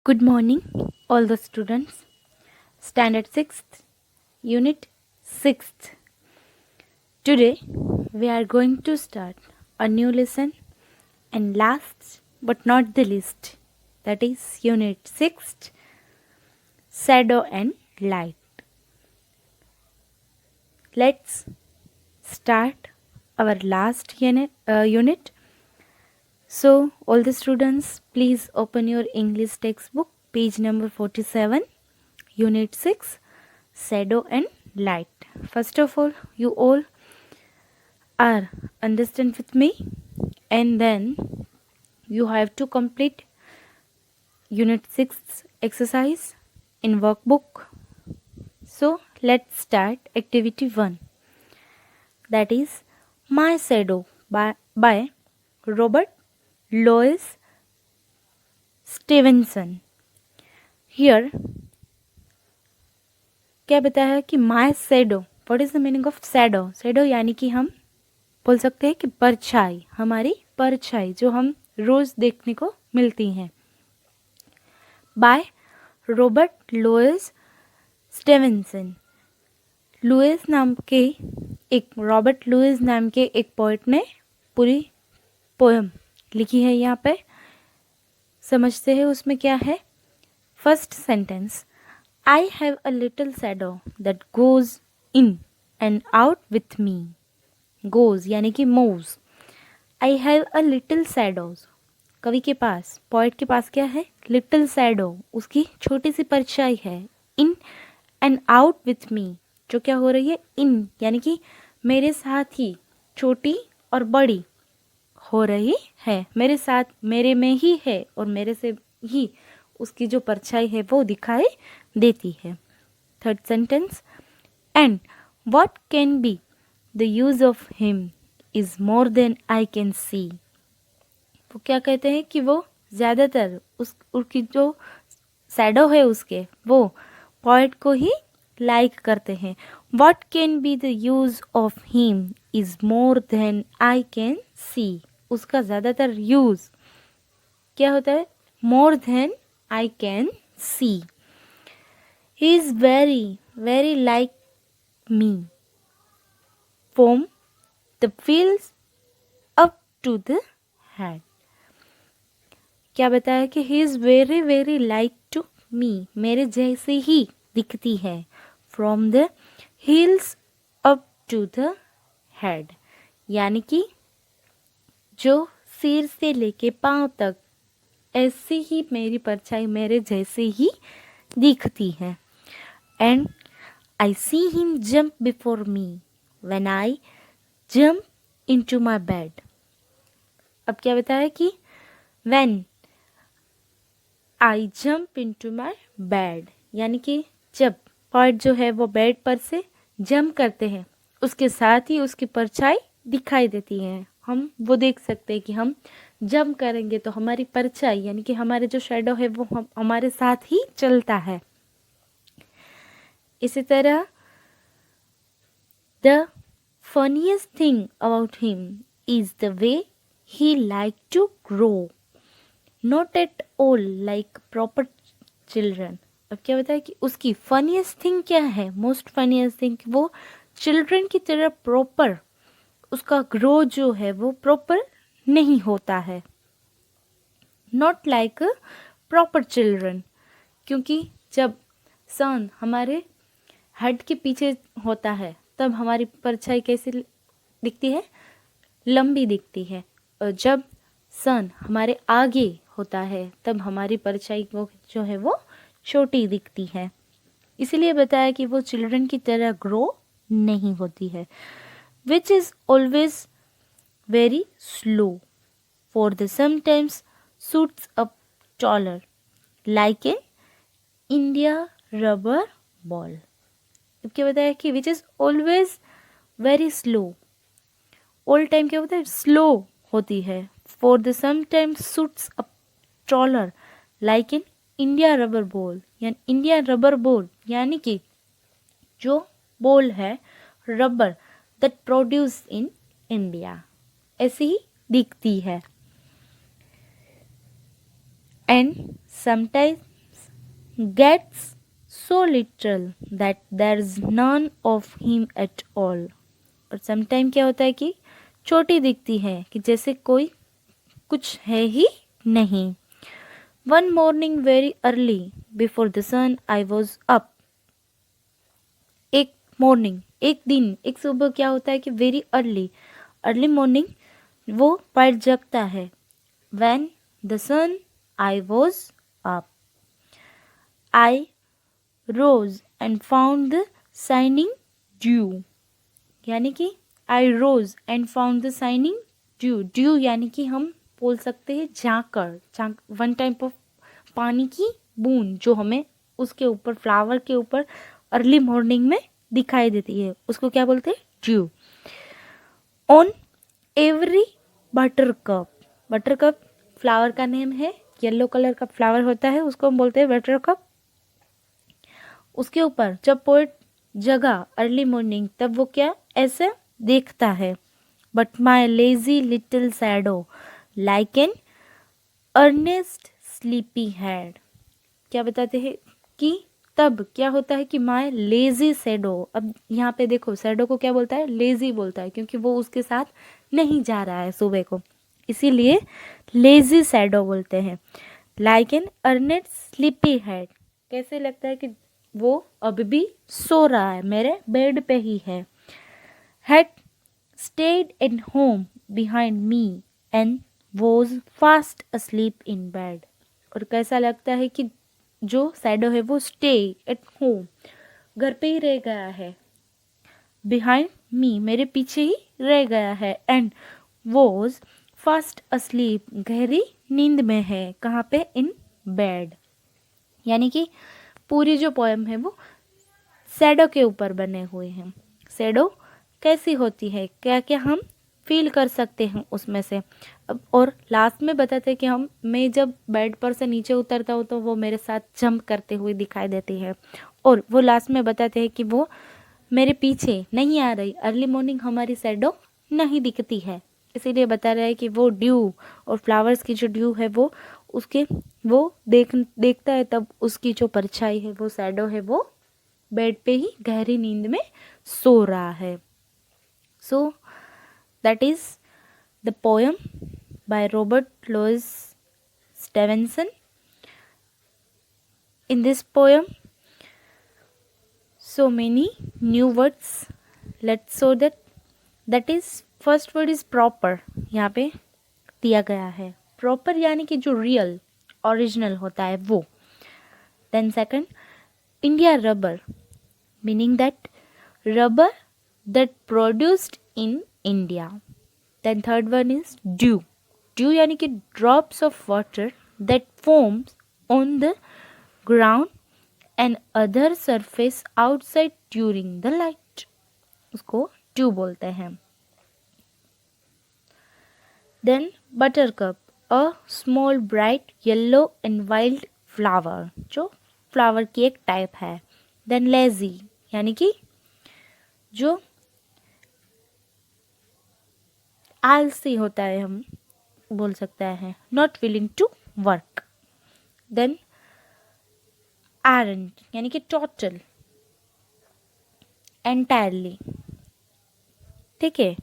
Good morning, all the students. Standard 6th, Unit 6th. Today, we are going to start a new lesson, and last but not the least, that is Unit 6th, Shadow and Light. Let's start our last unit. So, all the students, please open your English textbook, page number 47, Unit 6, Shadow and Light. First of all, you all are understand with me, and then you have to complete Unit 6 exercise in workbook. So, let's start activity 1. That is My Shadow by Robert Louis Stevenson. Here, क्या बताया है कि my shadow. What is the meaning of shadow? Shadow यानी कि हम बोल सकते हैं कि परछाई, हमारी परछाई जो हम रोज देखने को मिलती हैं. By Robert Louis Stevenson. Louis नाम के रॉबर्ट लुइस नाम के एक पोएट ने पूरी पोएम लिखी है. यहाँ पे समझते हैं उसमें क्या है. First sentence, I have a little shadow that goes in and out with me. Goes यानी कि moves. I have a little shadows. कवि के पास, पोएट के पास क्या है? Little shadow. उसकी छोटी सी परछाई है. In and out with me. जो क्या हो रही है? In यानी कि मेरे साथ ही छोटी और बड़ी हो रही है. मेरे साथ, मेरे में ही है और मेरे से ही उसकी जो परछाई है वो दिखाई देती है. Third sentence, and what can be the use of him is more than I can see. वो क्या कहते हैं कि वो ज़्यादातर उसकी जो शैडो है उसके, वो पॉइंट को ही लाइक करते हैं. What can be the use of him is more than I can see. उसका ज़्यादातर यूज क्या होता है? More than I can see. He is very, very like me. From the wheels up to the head. क्या बताया कि he is very, very like to me. मेरे जैसे ही दिखती है. From the heels up to the head. यानी कि जो सिर से लेके पांव तक ऐसी ही मेरी परछाई मेरे जैसे ही दिखती है. And I see him jump before me when I jump into my bed. अब क्या बताया कि when I jump into my bed यानी कि जब पॉइंट जो है वो बेड पर से जंप करते हैं उसके साथ ही उसकी परछाई दिखाई देती है. हम वो देख सकते हैं कि हम जंप करेंगे तो हमारी परछाई यानी कि हमारे जो शैडो है वो हमारे साथ ही चलता है. इसी तरह the funniest thing about him is the way he like to grow, not at all like proper children. अब क्या बताया कि उसकी फनीएस्ट थिंग क्या है? मोस्ट फनीएस्ट थिंग, वो चिल्ड्रन की तरह प्रॉपर उसका ग्रो जो है वो प्रॉपर नहीं होता है. नॉट लाइक प्रॉपर चिल्ड्रन, क्योंकि जब सन हमारे हेड के पीछे होता है तब हमारी परछाई कैसी दिखती है? लंबी दिखती है. और जब सन हमारे आगे होता है तब हमारी परछाई वो जो है वो छोटी दिखती है. इसीलिए बताया कि वो चिल्ड्रन की तरह ग्रो नहीं होती है. Which is always very slow, for the sometimes shoots up taller, like an India rubber ball. अब क्या बताया कि which is always very slow. all time क्या होता है? स्लो होती है. for the sometimes shoots up taller, like an India rubber ball. यानी इंडिया रबर बॉल यानी कि जो बॉल है rubber that produced in India ऐसी ही दिखती है. And sometimes gets so literal that there's none of him at all. और sometime क्या होता है कि छोटी दिखती है कि जैसे कोई कुछ है ही नहीं. One morning very early before the sun I was up. एक मॉर्निंग, एक दिन, एक सुबह क्या होता है कि वेरी अर्ली मॉर्निंग वो पैर जगता है. When the sun I was up, I rose and found the shining dew. यानी कि I rose and found the shining dew. Dew यानी कि हम बोल सकते हैं झांकड़, वन टाइप ऑफ पानी की बूंद जो हमें उसके ऊपर, फ्लावर के ऊपर अर्ली मॉर्निंग में दिखाई देती है, उसको क्या बोलते हैं? Due. On every buttercup. Buttercup flower का नेम है, येलो कलर का फ्लावर होता है, उसको हम बोलते हैं बटरकप. उसके ऊपर जब पोएट जगा अर्ली मॉर्निंग तब वो क्या ऐसे देखता है. But my lazy little shadow like an earnest sleepy head. क्या बताते हैं कि तब क्या होता है कि माई लेजी शैडो. अब यहाँ पे देखो शैडो को क्या बोलता है? लेजी बोलता है, क्योंकि वो उसके साथ नहीं जा रहा है सुबह को, इसीलिए लेजी शैडो बोलते हैं. Like an earnest sleepy head. कैसे लगता है कि वो अभी भी सो रहा है, मेरे बेड पे ही है. Had stayed at home behind me and was fast asleep in bed. और कैसा लगता है कि जो शैडो है वो स्टे एट होम, घर पे ही रह गया है, बिहाइंड मी मेरे पीछे ही रह गया है, एंड वॉज फास्ट अस्लीप गहरी नींद में है. कहाँ पे? In bed. यानी कि पूरी जो पोएम है वो शैडो के ऊपर बने हुए हैं. शैडो कैसी होती है, क्या क्या हम फील कर सकते हैं उसमें से. अब और लास्ट में बताते हैं कि मैं जब बेड पर से नीचे उतरता हूँ तो वो मेरे साथ जंप करते हुए दिखाई देती है. और वो लास्ट में बताते हैं कि वो मेरे पीछे नहीं आ रही. अर्ली मॉर्निंग हमारी शैडो नहीं दिखती है, इसीलिए बता रहा है कि वो ड्यू और फ्लावर्स की जो ड्यू है वो उसके वो देखता है, तब उसकी जो परछाई है वो शैडो है वो बेड पे ही गहरी नींद में सो रहा है. So that is the poem by Robert Louis Stevenson. In this poem, so many new words. Let's show that. That is, first word is proper. यहाँ पे दिया गया है. Proper यानी कि जो real, original होता है वो. Then second, India rubber, meaning that rubber that produced in India. Then third one is dew. Dew यानी कि drops of water that forms on the ground and other surface outside during the light, उसको dew बोलते हैं. Then buttercup, a small bright yellow and wild flower, जो flower की एक type है. Then lazy यानी कि जो आलसी होता है, हम बोल सकता है, not willing to work. Then arrant यानी कि टोटल, एंटायरली. ठीक है.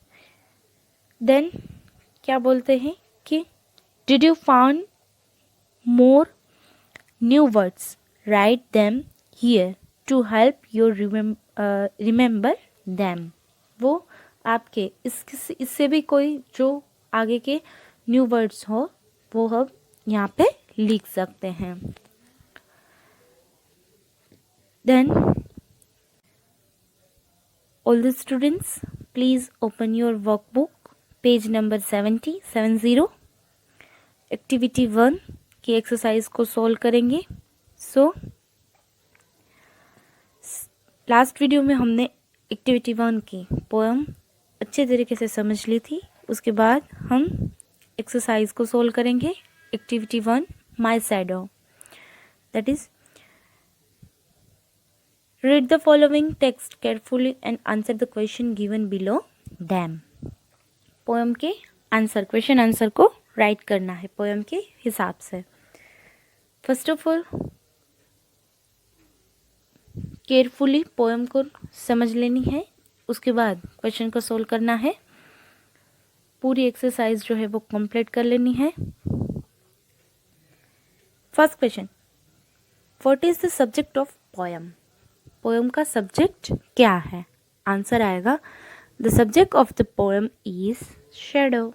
देन क्या बोलते हैं कि did you found more new words, write them here to help you remember them. वो आपके इससे भी कोई जो आगे के न्यू वर्ड्स हो वो हम यहाँ पे लिख सकते हैं. Then all the students please open your workbook, page number 70. Activity 1 की एक्सरसाइज को सॉल्व करेंगे. सो लास्ट वीडियो में हमने एक्टिविटी 1 की पोएम अच्छे तरीके से समझ ली थी. उसके बाद हम एक्सरसाइज को सोल्व करेंगे. Activity 1, my shadow. That is, read the following text carefully and answer the question given below them. Poem के आंसर, क्वेश्चन आंसर को राइट करना है पोएम के हिसाब से. First of all, carefully poem को समझ लेनी है, उसके बाद क्वेश्चन को सोल्व करना है, पूरी एक्सरसाइज जो है वो कंप्लीट कर लेनी है। First question, what is the subject of poem? Poem का सब्जेक्ट क्या है? आंसर आएगा the subject of the poem is shadow.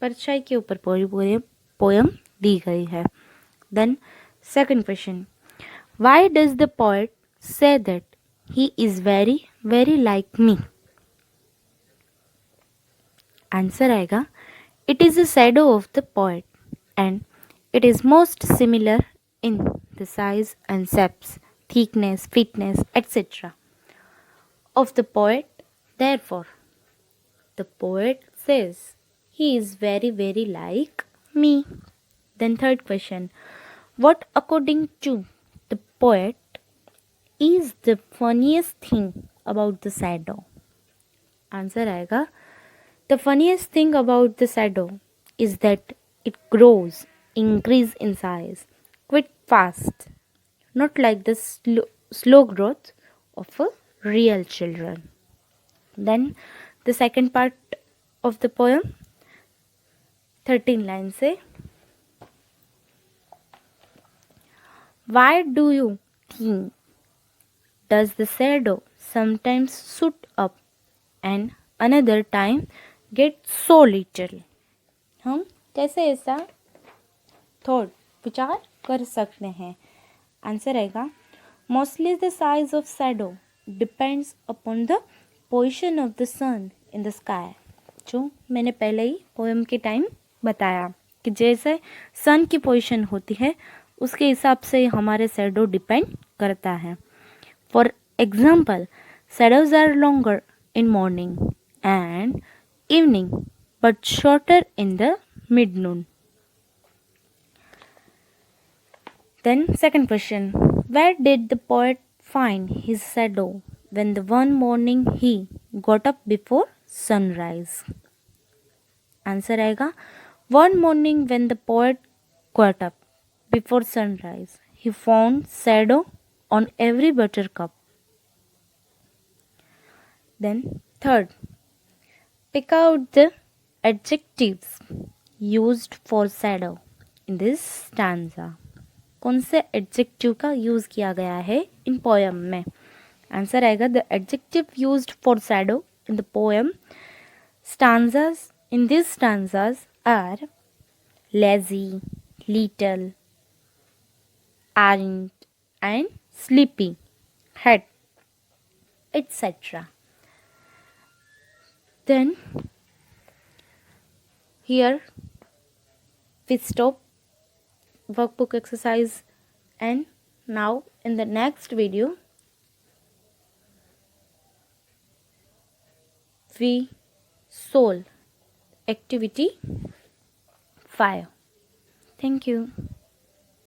परछाई के ऊपर पूरी पोएम दी गई है। Then second question, why does the poet say that he is very very like me? Answer आएगा it is a shadow of the poet and it is most similar in the size and shapes, thickness, fitness, etc. of the poet. Therefore, the poet says he is very, very like me. Then third question, what according to the poet is the funniest thing about the shadow? Answer आएगा the funniest thing about the shadow is that it grows, increase in size quite fast, not like the slow growth of a real children. Then the second part of the poem, 13 lines say, why do you think does the shadow sometimes shoot up and another time get so little? हम कैसे ऐसा thought विचार कर सकते हैं? Answer आएगा mostly the size of shadow depends upon the position of the sun in the sky. जो मैंने पहले ही पोएम के टाइम बताया कि जैसे सन की पोजीशन होती है उसके हिसाब से हमारे शैडो डिपेंड करता है। For example, shadows are longer in morning and evening but shorter in the mid noon. Then second question, where did the poet find his shadow when the one morning he got up before sunrise? Answer आएगा one morning when the poet got up before sunrise, he found shadow on every buttercup. Then third, pick out the adjectives used for shadow in this stanza. कौन से adjective का use किया गया है in poem में? Answer आएगा the adjective used for shadow in the poem stanzas in this stanzas are lazy, little, aren't and sleepy, had, etc. Then here we stop workbook exercise, and now in the next video we solve activity 5. Thank you.